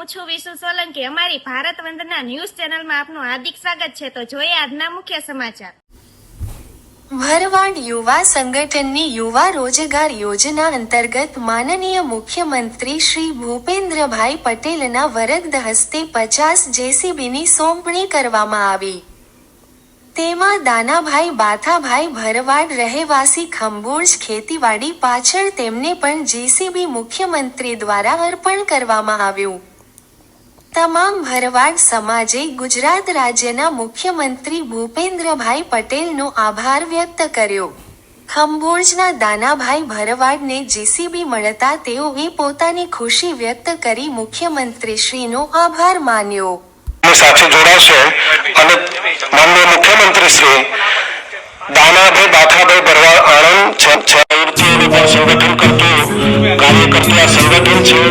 હું છું વિશુ સોલંકી। અમારી ભારત વંદના ન્યૂઝ ચેનલમાં આપનું હાર્દિક સ્વાગત છે। તો જોઈએ આજના મુખ્ય સમાચાર। ભરવાડ યુવા સંગઠનની યુવા રોજગાર યોજના અંતર્ગત માનનીય મુખ્યમંત્રી શ્રી ભૂપેન્દ્રભાઈ પટેલના વરદ હસ્તે 50 જેસીબીની સોંપણી કરવામાં આવી। તેમાં દાનાભાઈ બાથાભાઈ ભરવાડ રહેવાસી ખંભોજ ખેતીવાડી પાછળ તેમને પણ જેસીબી મુખ્યમંત્રી દ્વારા અર્પણ કરવામાં આવ્યું। તમામ ભરવાડ સમાજે ગુજરાત રાજ્યના મુખ્યમંત્રી ભૂપેન્દ્રભાઈ પટેલનો આભાર વ્યક્ત કર્યો। ખંભોજના દાનાભાઈ ભરવાડને જેસીબી મળતા તેઓએ પોતાની ખુશી વ્યક્ત કરી મુખ્યમંત્રીશ્રીનો આભાર માન્યો। સાથે જોડાશે અને માનનીય મુખ્યમંત્રી શ્રી દાનાભાઈ બાથાભાઈ ભરવાડ આણંદ સંગઠન કરતું કાર્ય કરતું આ સંગઠન છે।